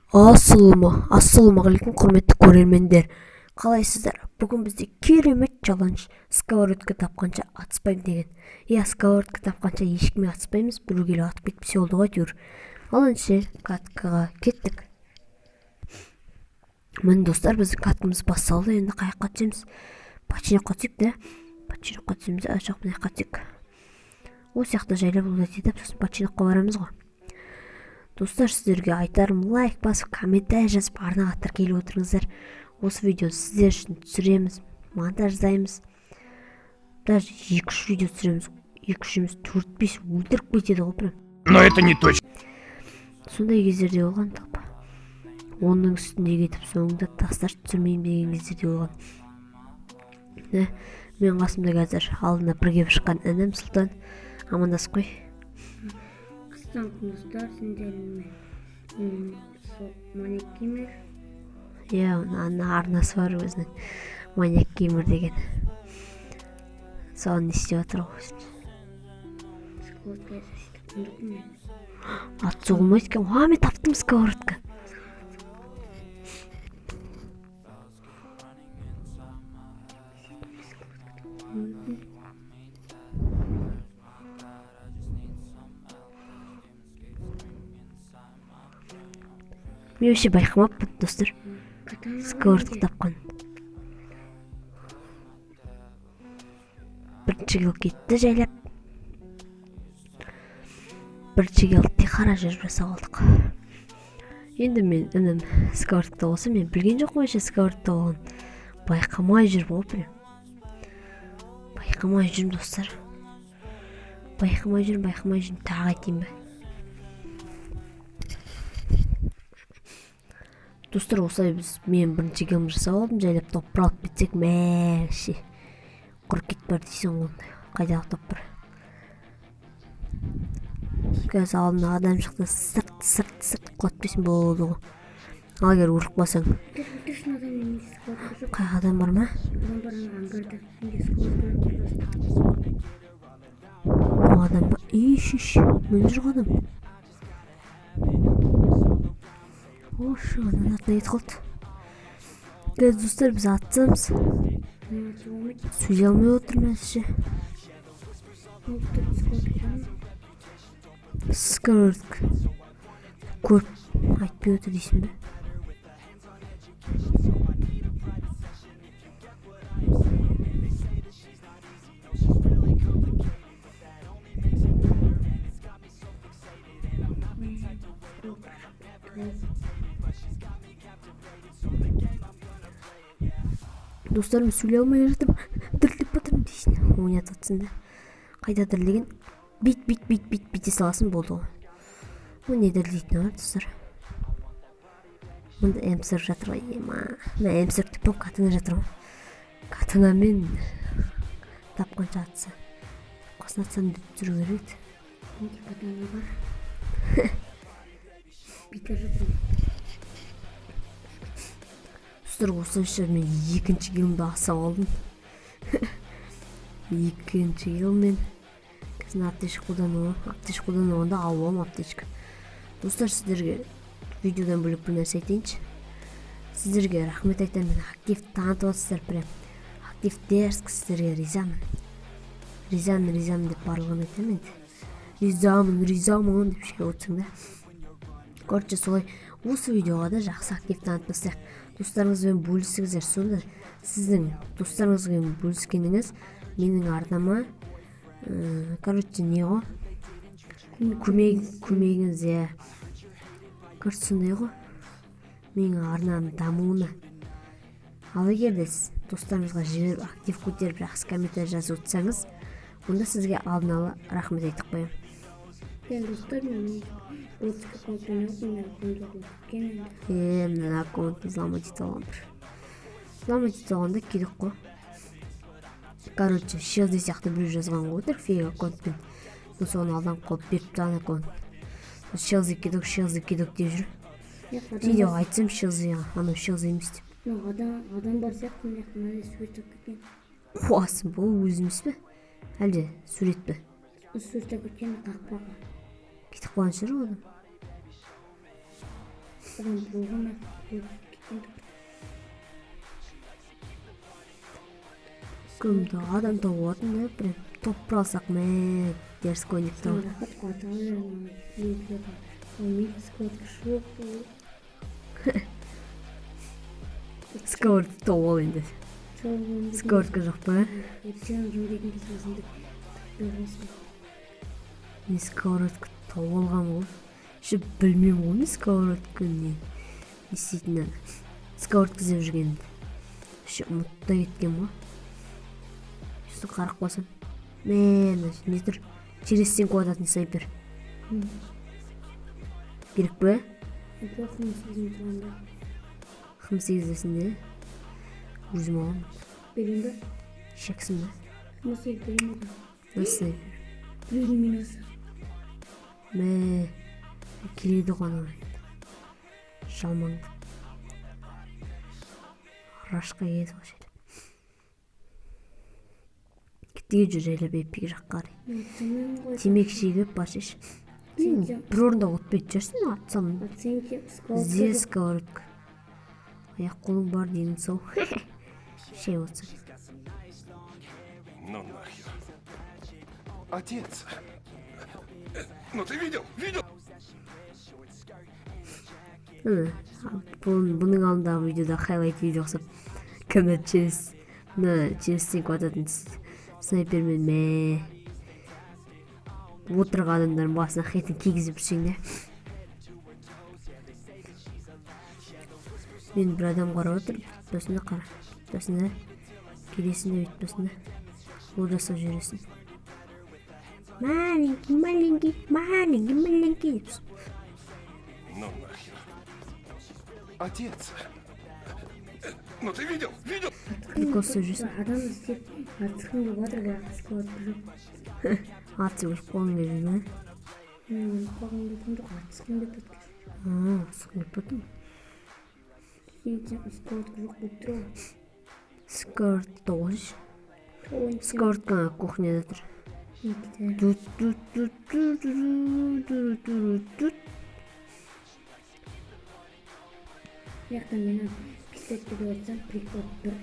Ассалаумағалейкум құрметті көрермендер. Қалайсыздар? Бүгін бізде керемет челлендж. Сковородка тапқанша атыспаймын деген. Сковородка тапқанша ешкімге атыспаймыз. Біреуге келіп атып кетпесе болды ғой әйтеуір. Ал енді каткаға кеттік. Міне достар, біздің каткамыз басталды. Енді қай жаққа түсеміз? Починаққа түсейік те. Починаққа түсеміз. Жоқ, мына жаққа түсейік. Осы жақта жайлап өтеді, сосын починаққа барамыз ғой. Достар, сіздерге айтарым, лайк басып, комментарий жазып, арнаға тіркеліп отырыңыздар. Осы видеоны сіздер үшін түсіреміз, монтаждаймыз. Даже 2-3 видео түсіреміз. 2-3-іміз 4-5 өлтіріп кетеді ғой прям. Но это не точно. Сондай кездерде болған талпа. Оның үстінде кетіп, соңында тастар түсірмеймін деген кездерде болған. Мен қасымда қазір алдына бір келіп шыққан інім Сұлтан. Амандасып қой. Достар, сендермен Маньяк Геймер. Арнасы бар өзінің, Маньяк Геймер деген. Соны істеп отыр ғой. Сковородка сөйтіп мен. Ат соғылмайды екен. Мен таптым сковородка. Мен вообще байқамаппын, достар. Сковородка тапқан. Бірінші кел кетті жайлап. Бірінші кел тек қара жүріп жасап алдық. Енді мен інім сковородкада болса, мен білген жоқпын вообще сковородкада болған. Байқамай жүр ғой прям. Байқамай жүрмін, достар. Байқамай жүрмін. Тағы айтайын ба? Достар, осылай мен бірінші келім жасап алдым, жайлап топыр алып кетсек, мәші. Құрып кетіп бар дейсің ғой, қайдағы топыр. Қазір алдына адам шықты, сырт құлат бесін болды ғой. Ал егер ұрық басаң. Қай адам бар ма? Адам ба? Мен жүр адам. Ошы, анан атына ет қалды. Қазір достар, біз атсамыз. Сөйлей алмай отырмыз ше. Сковородка. Көп айтпай отыр дейсің бе? Достарым, сөйлей алмай жатырмын. Дірлеп батырмын дейсің. Ойнатып атсың да. Қайда дірлеген? Бит саласын болды ғой. Бұл не дірлейтін ғой, достар? Мұнда әмсір жатыр ғой. Мен әмсір тіпті қатына жатыр ғой. Қатына мен тапқанша атса. Қосын атсам деп жүру керек. Менде қатына бар. Битер жатыр. Осынша мен екінші келімді асап алдым. Екінші келмен. Қазір аптечка қолдануында алуам аптечка. Достар, сіздерге видеодан бөліп бір нәрсе айтайыншы. Сіздерге рахмет айтамын, мен актив танытып отырсыздар прям. Актив дерзк, сіздерге ризамын. Ризамын деп барлығын айтамын енді. Ризамын деп шеге отырсың да. Короче, солай осы видеоға да жақсы актив танытпасақ. Достарыңызбен бөлісіңіздер. Сонда сіздің достарыңызбен бөліскеніңіз менің арнама короче не ғой? Көмегіңіз е. Короче, сондай ғой. Менің арнамның дамуына. Ал егер де сіз достарыңызға жіберіп актив көтеріп жақсы комментарий жазып отырсаңыз, онда сізге алдын ала рахмет айтып қоямын. Достар, мен аккаунтын мына аккаунтты взломать ете алған бір. Взломать ете алғанда керек қой. Короче, Шелзи сияқты біреу жазған ғой отыр, фейк аккаунтпен. Соны алдан қойып беріп тұрған аккаунт. Шелзи кедок деп жүр. Видеоға айтсам Шелзиға, анау Шелзи емес деп. Адам бар сияқты, мынандай сурет кеткен. Қуасың, бұл өзіміз бе? Әлде сурет бе? Сурет кеткен қақпаға. Кетіп қалған шығар ол адам. Адам болған кеткен. Кімді адам тауатын да прям топ алсақ мә дерзкой никто. Рахат қуаталы егер мен скорт жоқ. Скорт тауып енді. Скортқа жоқ па? Өткен жүрегін кезінде бересің. Мен скоротқа тауып алған ғой. Еще білмеймін ғой мен скоротқа не істейтінін. Скоротқа іздеп жүргенімді. Еще ұмытта кеткен ғой. Еще қарап қойсам. Не тұр? Через стенку ататын снайпер. Керек пе? Қым сегіздесінде өзім алам. Берем бе? Шексің ба? Мысыр берем бе? Nasıl снайпер? Біреудің минасы. Мә келеді ғана. Жалмаңды. Рашқа келеді ғой жел. Кеттіге жүр жайлап еппеге жаққа қарай. Темек шегіп башеш. Бір орында отпайды жүрсің атсам. Зе сковородка. Аяқ қолың бар дейін сол. Шей отса. Ну нахер. Отец. Ну ты видел? Бұның алдындағы видеода хайлайт видео ұқсап. Кімді через стенку ататын снайпермен мә. Отырған адамдардың басына хетін кигізіп жүрсең де. Мен бір адам қарап отыр, өтпесінде қара. Өтпесінде келесінде өтпесінде ол жасап жүресің. Маленький депсің. Ну нахер. Отец. Ну ты видел? Прикол істеп жүрсің. Адам істеп артықын деп отыр бірақ скорт жоқ. Артық өліп қолың келді ме? Қолың кеткен жоқ, артықын деп отыр. Артықын деп отыр. Скорт жоқ болып тұр ғой. Скорт тоғыз. Скорт қана кухняда тұр. Яқтан мен пистолетті көрсем прикол бір.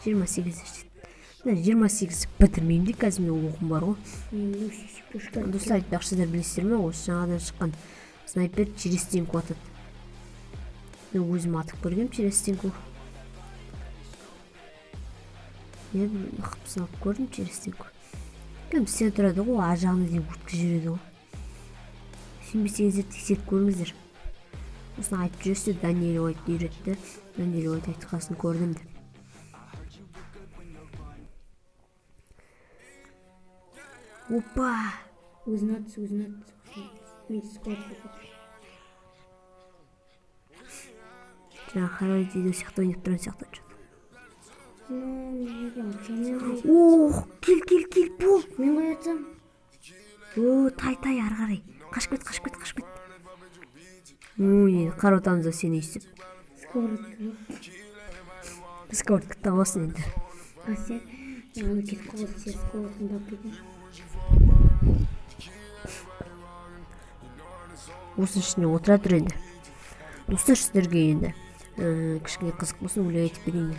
28 жетеді. 28 бітірмеймін де қазір мен оқым бар ғой. Достар айтпақшыдар білесіздер ме? Осы жаңадан шыққан снайпер через стенку атады. Мен өзім атып көргем через стенку. Мен қыпсын алып көрдім через стенку. Кім сен тұрады ғой, ажағына дейін өткізіп жүреді ғой. Сенбесеңіздер тексеріп көріңіздер. Осыны айтып жүресіздер, Даниэль Уайт үйретті. Даниэль Уайт айтқасын көрдім деп. Опа! Өзін атыс. Мен скорт жоқ. Жаңа қарай дейді сияқты ойнап тұрған сияқты жүрді. Ох, кел, бол! Мен қой атсам? О, тай, ары қарай. Қашып кет. Ой, қарап отамыз да сені үйсіп. Скорт күтті болсын енді. Сен жаңағы кетіп қалады, сен скорттың бап кеткен. Осының ішіне отыра тұр енді. Достар сіздерге енді кішкене қызық болсын, өлең айтып берейін.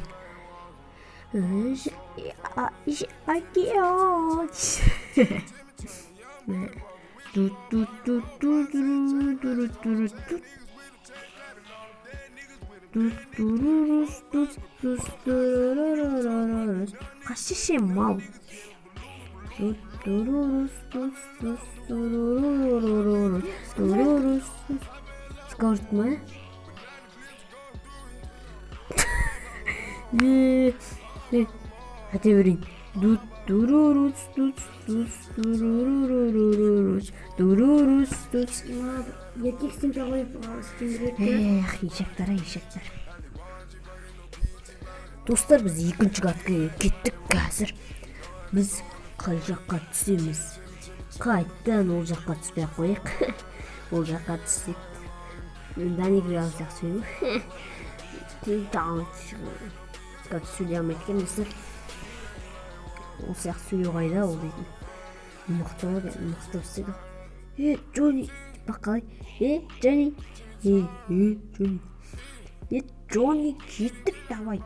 Қашеше мал. Скорт ма? Әте берейін. Ертексін жағайып істендіреді. Ешектар. Достар, біз екінші қатқа кеттік қазір. Біз қай жаққа түсеміз? Қайттан ол жаққа түспей қойық. Ол жаққа түссек. Даниэль алсақ сөйлеу. Қазір сөйлей алмайды екен достар. Ол сияқты сөйлеу қайда ол дейтін. Мықты істеді. Джонни, баққалай. Джонни, Джонни. Джонни хитэг давай.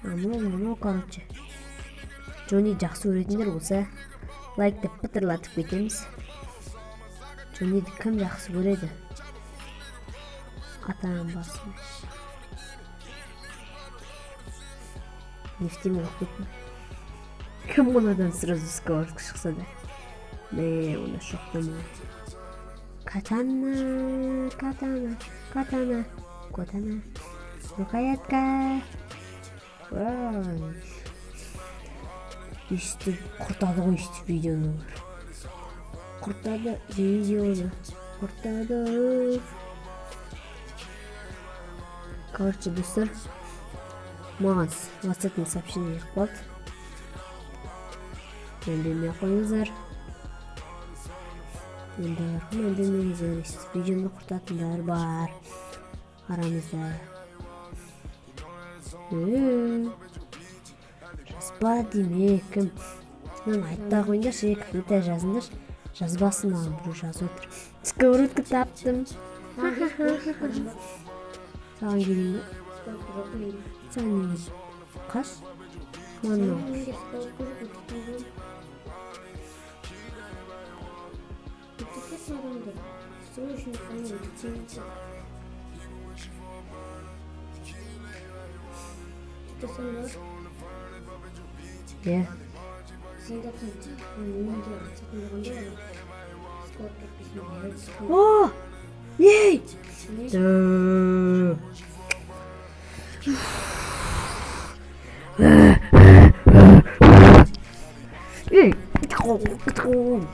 Амуу короче. Джонни жақсы көретіндер болса лайкты пытырлатып кетеміз. Джонниді кім жақсы көреді? Атаның басын. Нефтем олып кеттім. Кім онадан сразу сковородка шықса да. Оны шоқтым. Катана. Рукоятка. Өйстіп құртады ғой өйстіп видеоны. Құртады видеоны. Короче, достар, маған WhatsApp-тан сообщение қалды. Өндемей қойыңыздар. Өндемеңіздер. Видеоны құртатындар бар арамызда. Жазба демек кім? Айтта қойыңдаршы, комментарий жазыңдар. Жазбасын маған біреу жазып отыр. Сковородка таптым. Саған келейін. Саған не? Қаш? Мана. Е. О! Ей!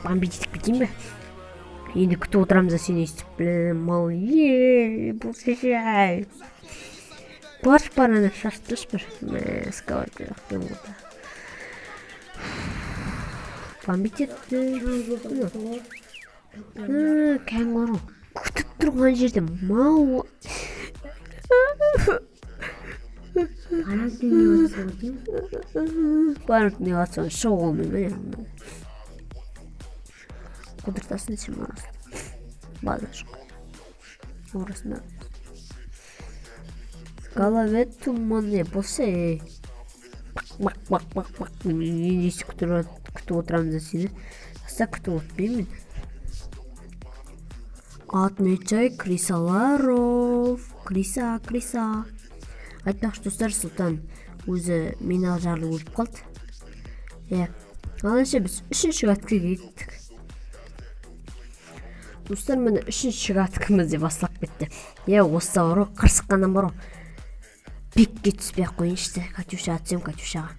Бомбить кетейін бе? Енді күтіп отырамыз сен естіп, мал бұл шешай. Барш бараны шаштыш бір. Сковородка жақтың бұлда. Бомбить етті. Кәңгуру. Күтіп тұрған жерде мал. Барып не атсан шоғылмай мәне. Құдыртасын сен орасы. База жоқ. Орасына. Голове туман не болса, бақ. Мен есі күтіп отырамын за сені. Аса күтіп отпеймін. Отмечай Крисаларов. Криса. Айтпақшы достар, Сұлтан өзі мені жарлы өліп қалды. Аланша біз 3-ші ғатқа кеттік. Достар, мені 3-ші ғатқымызде басылап кетті. Осы бару, қырсыққаннан бару. Бекке түспек қойыншты. Катюша атсем Катюшаға.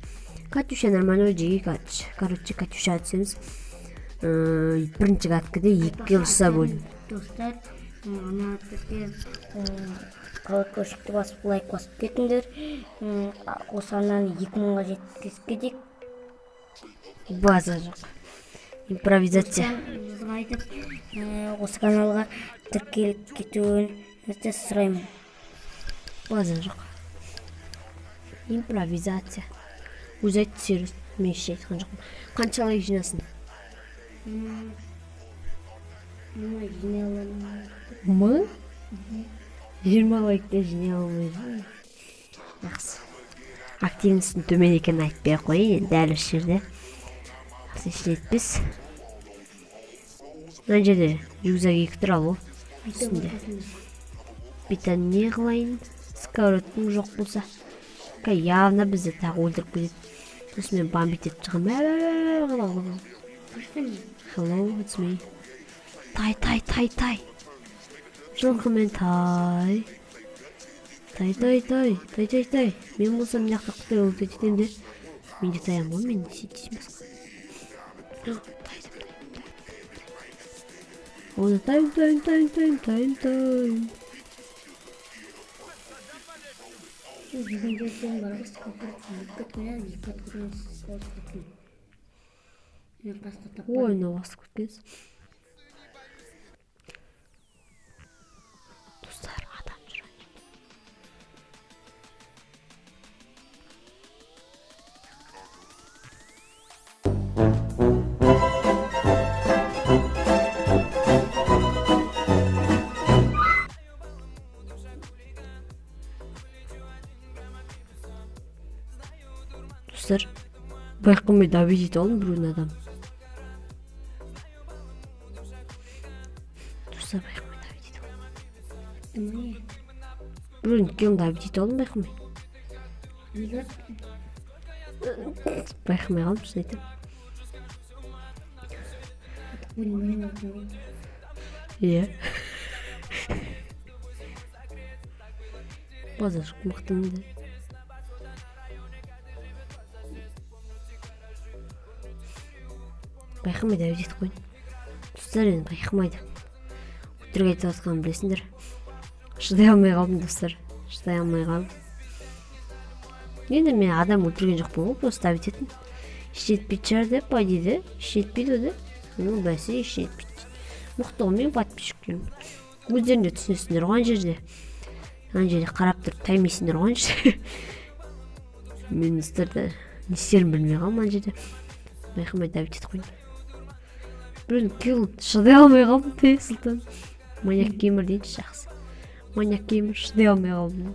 Катюша нормально жеге короче, Катюша атсеміз. Бірінші ғатқыда 2 ұлыса бөлім. Достар, ана бізге көшікті басып, лайк басып кетіңдер. Осы арнаны 2000-ға жеткізіп кетейік. База жоқ. Импровизация. Бізге айтып, осы каналға тіркеліп кетуін сұраймын. База жоқ. Импровизация. Өз айтты сервис. Мен еш айтқан жоқпын. Қанша лайк жинасын? Мұны жине аламын. Мы? 20 лайкты жине алмайды. Жақсы. Активностың төмен екенін айтпай қойын. Дәл осы жерде. Жақсы ішілетпіз. Мына жерде рюкзак 2 тұр алу. Үстінде. Битан не қылайын? Сковородкың жоқ болса. Явно бізді тағы өлдіріп кетеді. Сосын мен бомбить етіп шығам. Hello, it's me. Тай. Жылқымен тай. Тай. Мен болсам мына жақта құтай өліп кететін де. Мен де таям ғой, мен не сетеймін басқа. Оны тай. Біздің жерден барғы сковородка кеткен. Ой, мына басып кеткенсіз. Достар, адам жүр. Достар, байқамай давид етіп алдым біреудің адам. Достар, байқамай давид етіп алдым. Біреудің келін давид етіп алдым байқамай. Байқамай қалдым, шын айтам. Иә. Базар мықтымды. Байқамай давид етіп қойын. Достар, енді байқамайды. Өтірік айтып жатқанын білесіңдер. Шыдай алмай қалдым, достар. Шыдай алмай қалдым. Енді мен адам өлтірген жоқпын ғой, просто давид еттім. Жетпейді шығар деп, по дейді. Жетпейді де. Ну, бәсе, жетпейді. Мықты ғой, мен подписчиктерім. Өздерінде түсінесіңдер ғой ана жерде. Ана жерде қарап тұрып таймайсыңдар ғой ана жерде. Мен достарда не істерін білмей қалдым ана жерде. Байқамай давид етіп қойдым. Біреудің келін шыдай алмай қалдым, те сұлтан. Маньяк геймер дейінші, жақсы. Маньяк геймер шыдай алмай қалдым.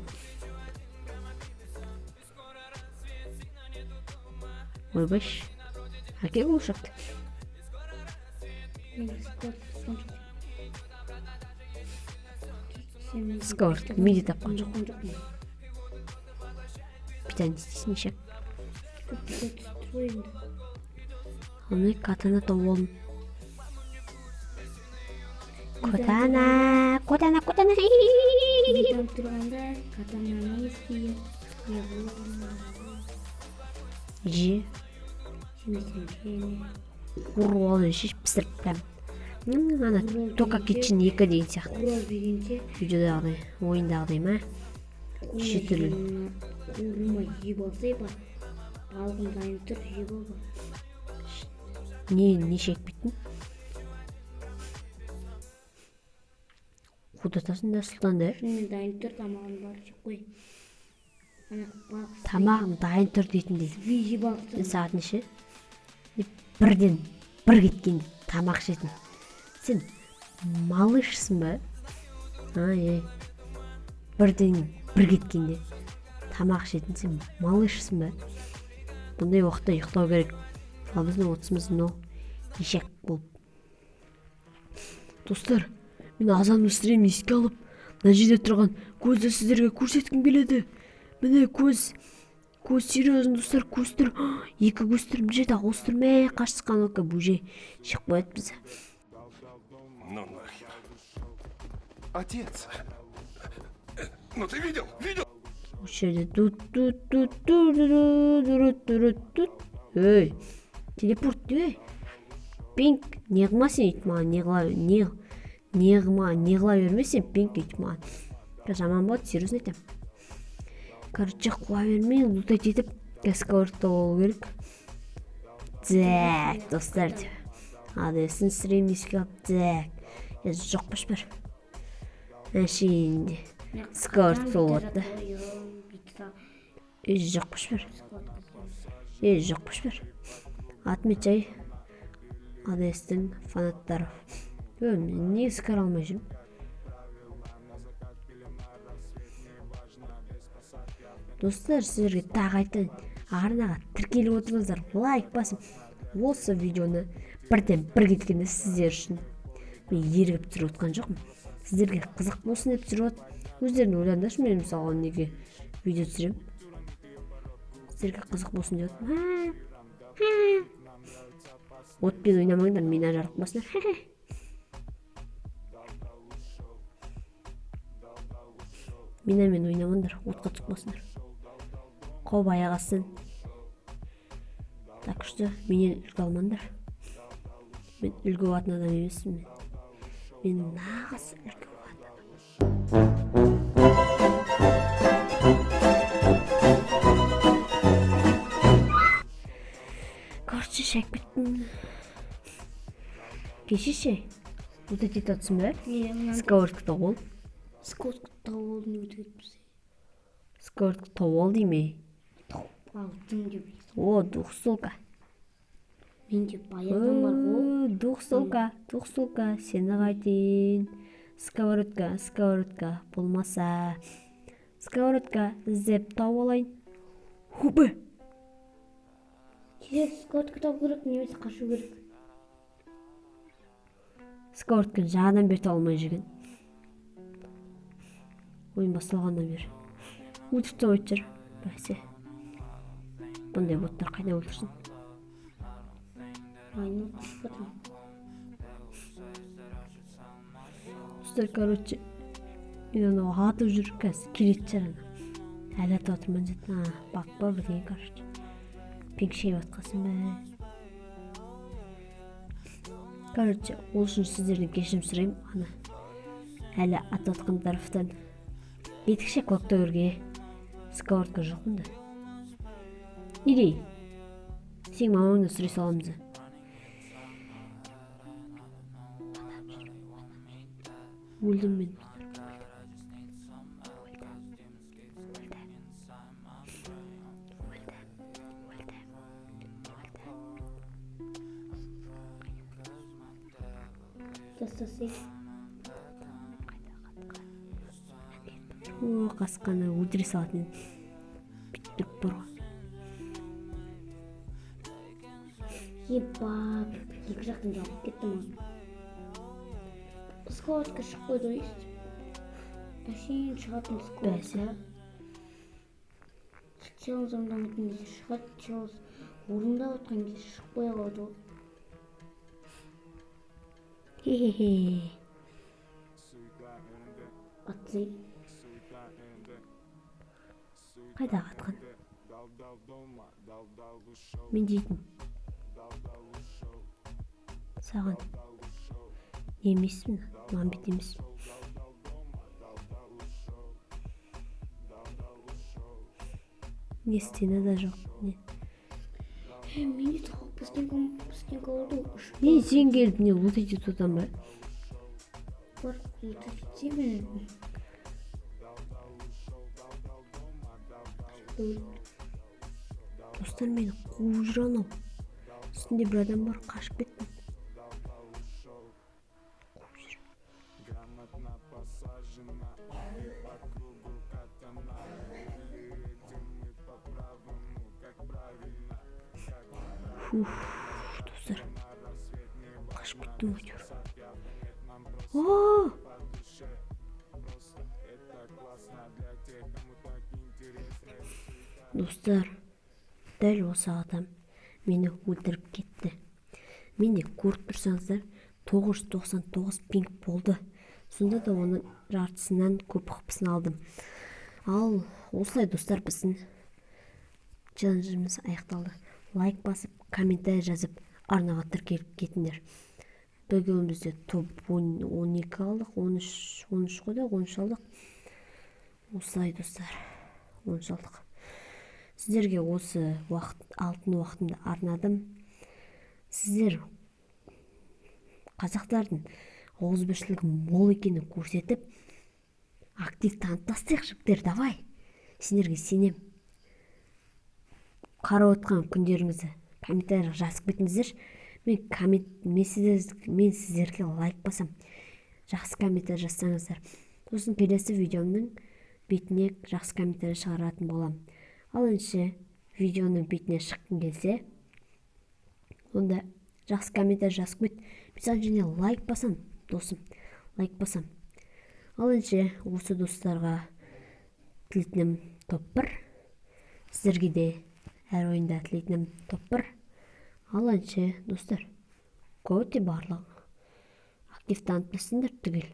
Ойбаш, әке қошақты. Скорт, миди тапқан жоқ. Питание істесін шек. Оны катана тауып алдым. Котана. Тұрғанда катананы естейін. Же. Ұрып алып шеш пісіріп прям. Ана тока кетшін 2 деген сияқты. Құрал бергенше Видеодағыдай, ойындағыдай ма? Неше түрлі. Ұрмай жеп алсай ба. Балғын дайын тұр жеп ал ба. Не шек біттін? Құдатасын да сұлтанды. Шынымен дайын тұр, тамағын бар жеп қой. Тамағым дайын тұр дейтіндей. Сізбей жеп алсың. Сағат неше? Бірден бір кеткенде тамақ жетін. Сен малышсың ба? Бірден бір кеткенде тамақ жетін. Сен малышсың ба? Бұндай уақытта ұйықтау керек. Ал біздің отысымыз ешек болып. Достар, мен азан өсірем еске алып, мына жерде тұрған көзді сіздерге көрсеткім келеді. Міне көз серьезно, достар, көз тұр. 2 көз тұр, мына жерде ауыз тұр. Мә, қашсыққан оқа, бұже шық қояды бізді. Ну нахер. Отец. Ну ты видел? Осы жерде Ей, телепорт, ей. Пинк, неғыма сен үйт маған, неғыла бермесен пинк үйт маған. Жаман болады, серьезно айтам. Короче, қуа бермей, лутать етіп, каскаортта болу керек. Дәк, достар деп. Адресын сірем еске алып, дәк. Жоқ баш бар. Әшейінде. Скаорт болады. Жоқ баш бар. Жоқ баш бар. Атмет жай. Адестің фанаттары. Не скар алмай жүрім? Достар, сіздерге тағы айтайын. Арнаға тіркеліп отырыңыздар, лайк басып. Осы видеоны бірден бір кеткенде сіздер үшін мен ергіп түсіріп отқан жоқпын. Сіздерге қызық болсын деп түсіріп от. Өздерін ойлаңдаршы, мен мысалы неге видео түсірем. Сіздерге қызық болсын деп отыр. Отпен ойнамаңдар, мен ажарып басындар. Менамен ойнамаңдар, отқа түкпасындар. Қауып аяғасын. Так что менен үлгі алмаңдар. Мен үлгі болатын адам емеспін. Мен нағыз үлгі болатын адам. Короче, шәк біттім. Кешеше, бұлт етет атсын ба? Скаортқа ол. Скаортқа тауып алды не өтіп біз. Скаортқа тауып ал дейме? Тауып алдым деп. О, дұқсылка. Менде баядан бар ғой. Дұқсылка, сені қайтейін. Сковородка, болмаса. Сковородка, іздеп тауып алайын. Хубы. Тез скорт табу керек, немесе қашу керек. Скорткін жағадан бері алмай жүрген. Ойын басталғаннан бері. Өлтіртіп ойт жүр. Бәсе. Бұндай боттар қайда өлтірсін? Айны қышып жатырмын. Достар, короче, мен анау атып жүр қазір келетін шығар ана. Әлі атып жатырмын жеттім. Бақпа бірдеңе, короче. Пинг шейіп атқасын бә. Короче, ол үшін сіздерден кешірім сұрайым. Ана әлі атып атқан тарафтан бетікше көктөгерге сковородка жоқпын да. Ири, сен мамаңнан сұрай саламыз. Өлдім мен. Тастасай. О, қасқаны өлтіре салатын бүйтіп бар ғой. Ебап, екі жақтан жалып кетті маған. Сковородка шығып қойды ғой. Әшейін шығатын сковородка. Челлендж орындамайтын кезде шығады, челлендж орындап отқан кезде шығып қоя қалады ғой. Хе-хе-хе. Атсай. Қайда қатқан? Мен дейтін. Саған емеспін, маған бет емеспін. Не стена да жоқ. Мені тауып бізден қалады ғой. Не сен келіп не лут етіп отам ба? Бар, лут етсемен. Достар, мені қуып жүр анау. Үстінде бір адам бар, қашып кеттім. Достар, қашып кеттім өтер. Достар, дәл осы адам мені өлтіріп кетті. Менде көріп тұрсаңыздар 999 пинг болды. Сонда да оның жартысынан көп қыпысын алдым. Ал осылай достар, біздің челленджіміз аяқталды. Лайк басып, комментарий жазып, арнаға тіркеліп кетіңдер. Бүгін бізде топ 12 алдық, 13 қойды, 13 алдық. Осылай достар, 13 алдық. Сіздерге осы алтын уақытымды арнадым. Сіздер қазақтардың ауызбіршілігі мол екенін көрсетіп, актив танытпастық жігіттер, давай. Сендерге сенем. Қарап отқан күндеріңізді комментарийға жазып кетіңіздер. Мен сіздерге лайк басам. Жақсы комментарий жазсаңыздар. Сосын келесі видеомның бетіне жақсы комментарий шығаратын болам. Ал енді видеоның бетіне шыққың келсе, онда жақсы комментарий жазып кет. Мен және лайк басам, досым. Лайк басам. Ал енді осы достарға тілейтінім топ 1. Сіздерге де әр ойында тілейтінім топ 1. Ал енді достар, көте барлығы актив танытпасыңдар түгел.